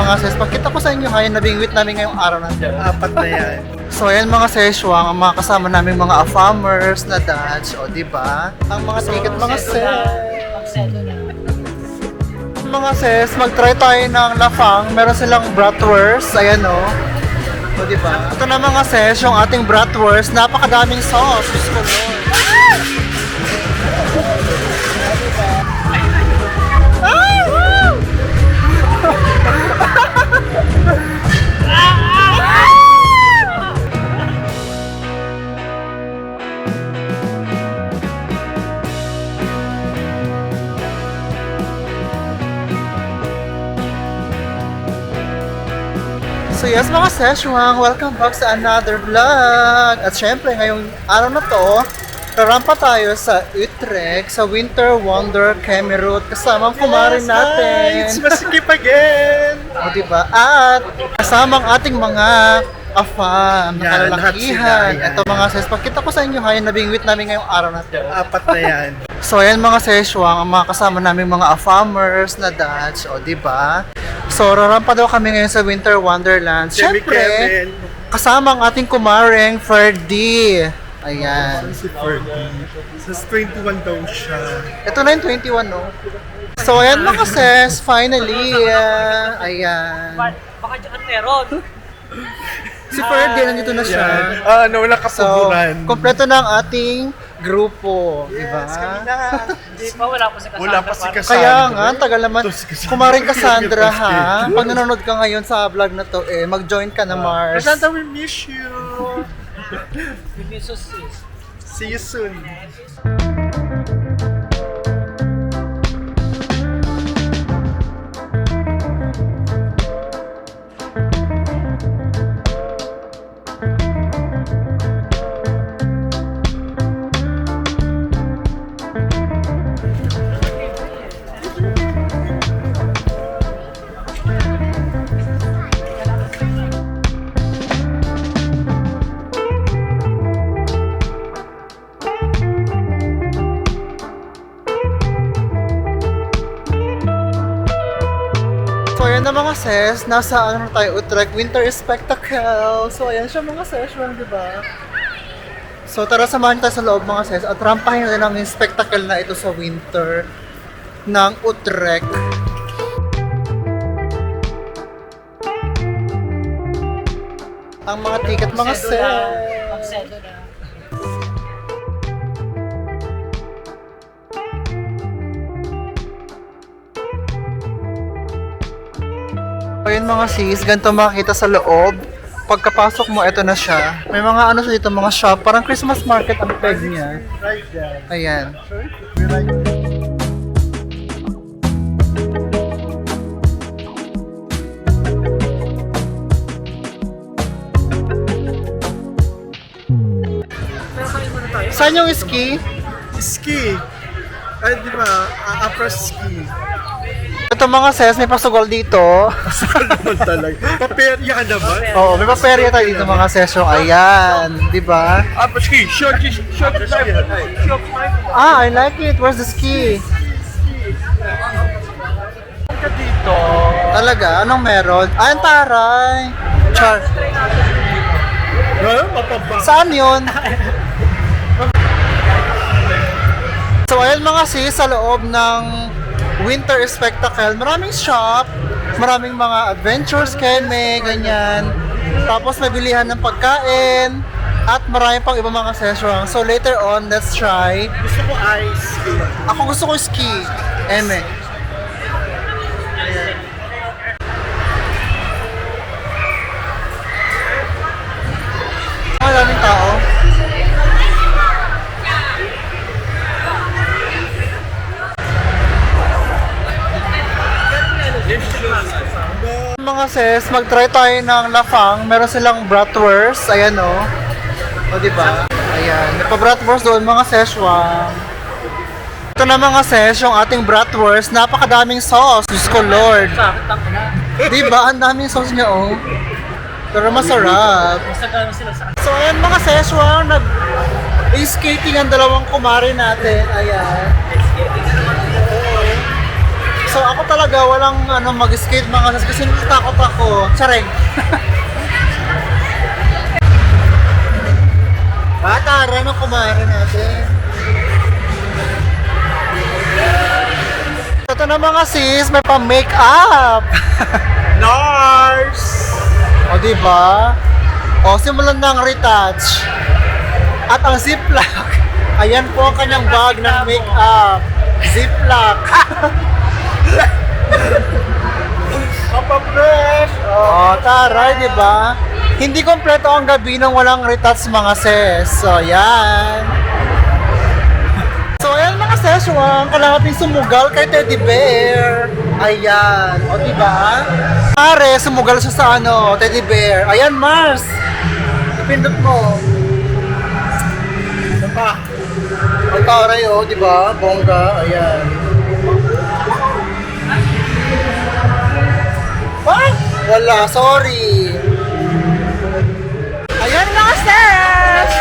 mga sis, pagkita ko sa inyo ngayon, nabingwit namin ngayong araw na ito. Apat na yan. So ayan mga seswang, ang mga kasama namin mga afamers na dads, o diba? Ang mga ticket, mga mga sis, mag-try tayo ng lafang. Meron silang bratwurst, ayan o. O diba? Ito na mga sis, yung ating bratwurst, napakadaming sauce. Diyos ko Lord. So yes mga seswang, welcome back sa another vlog. At syempre ngayong araw na to, rarampa tayo sa Utrecht sa Winter Wonder Kemerut kasamang kumarin natin. It's Masikip again! O diba? At kasamang ating mga afam, Yan, nakalalakihan. lahat sila, yan. Ito mga ses, pagkita ko sa inyo ngayon, nabingwit namin ngayong araw na to. Apat na yan. So ayan mga seswang, ang mga kasama namin mga afamers na dads, o diba? So rarampa daw kami ngayon sa Winter Wonderland. Jimmy Siyempre, Kevin. kasama ang ating kumareng Ferdy. Ayan. Si Fergie. Sa 21 daw siya. Ito na yung 21, no? So ayan mga ses, finally, ayan. Baka dyan meron. Si Ferdy, nandito na siya. Wala So, kapuguran. kompleto na ang ating grupo, di ba? Hindi pa, wala pa si Cassandra. Wala pa si Cassandra. Kaya nga, ang tagal naman. Ito si Cassandra. Kumaring Cassandra, ha? Schedule. Pag nanonood ka ngayon sa vlog na to, mag-join ka na, Mars. Cassandra, we miss you. Bimisos sis. See you soon. So, ayan na mga ses. Nasa ano tayo, Utrecht Winter Spectacle. So, ayan siya mga ses, di ba? So, tara samahan tayo sa loob mga ses. At rampahin na namin yung spectacle na ito sa winter ng Utrecht. Ang mga ticket mga ses. Pagsedo na. Ayun mga sis, ganito makikita sa loob. Pagkapasok mo, ito na siya. May mga ano siya dito, mga shop. Parang Christmas market ang peg niya. Right there. Ayan. We like Saan yung ski? ski. Ay, di ba? Upper ski. Ito mga sis, may pasugol dito. Saan naman talaga? Paperya ka naman. Oo, may paperya tayo dito mga session. Ayan, di ba? Upper ski. Short life. Ah, I like it. Where's the ski? Ka dito. Talaga? Anong meron? Ah, ang taray. Char. Mapaba. Saan yun? So, ayan mga sis, sa loob ng Winter Spectacle, maraming shop, maraming mga adventures, keme, ganyan. Tapos may bilihan ng pagkain, at marami pang ibang mga session. So later on, let's try. Gusto ko ice ski. Ako gusto ko ski. Eme. Maraming tao. Mga sis, mag-try tayo ng lafang. Meron silang bratwurst. Ayan o. O diba? Ayan. May pa-bratwurst doon mga seswang. Ito na mga ses, yung ating bratwurst. Napakadaming sauce. Diyos ko Lord. Bakit ang ina? Diba? Ang daming sauce niya oh. Pero masarap. Basta gano'n sila sa So ayan mga seswang, nag-skating ang dalawang kumare natin. Ayan. So ako talaga walang mag-skate mga sis kasi natakot ako. Tsareng. Tara na kumare natin. Ito na mga sis, may pa-makeup. Nars! O diba? O simulan ng retouch. At ang ziplock. Ayan po ang kanyang bag ng makeup. Ziplock. Kapapres! O taray, diba? Hindi kompleto ang gabi nang walang retouch mga sis. So yan. So ayan mga sis, ang kalahating sumugal kay Teddy Bear. Ayan. O diba? Pare, sumugal siya sa Teddy Bear. Ayan Mars. Ipindot mo. Ano pa? Ang taray diba? Bongga. Ayan. Ah! Wala, sorry. Ayan mga sis!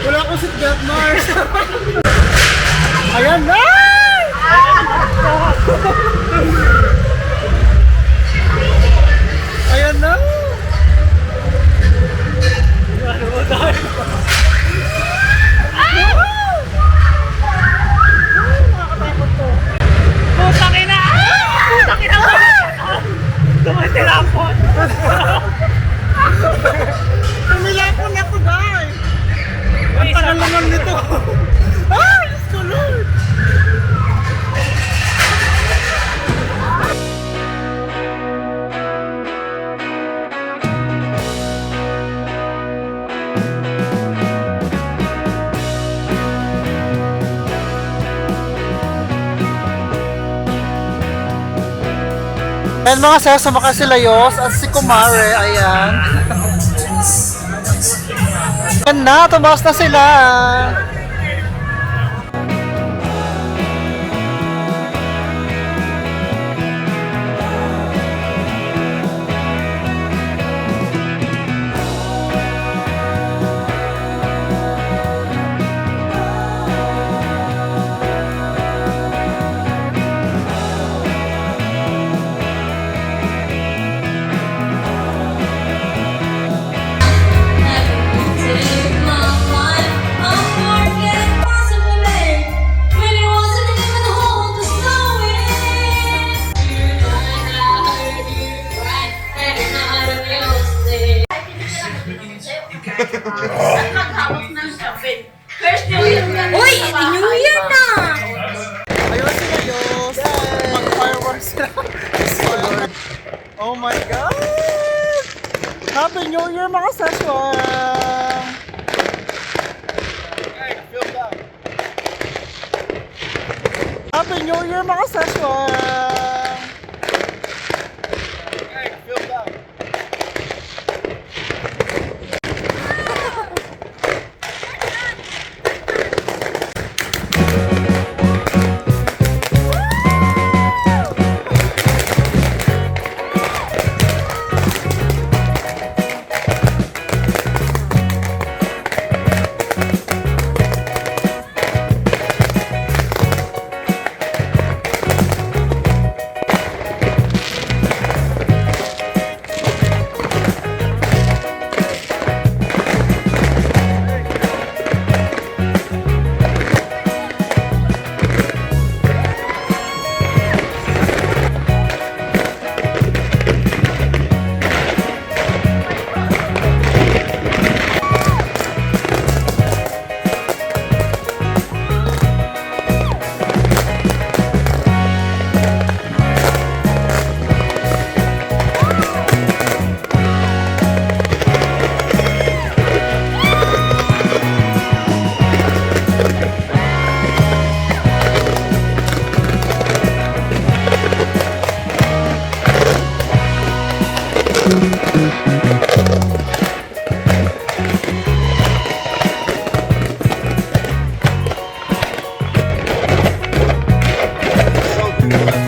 Wala akong seatbelt, Mars. Ayan na! Ayan na! Putang ina! Putang ina! Tumatilapon! Tumilapon ako, guys! Ang Tagal naman nito! Ay, Diyos ko, Lord! Ayan mga sis, sumakay si Layos at si Kumare, ayan. Ayan na, tumaas na sila. Uy, New Year na! Ayun si Layos. Mag-fireworks na. Lord. Oh my God! Happy New Year mga saswang! Happy New Year mga saswang! Bye!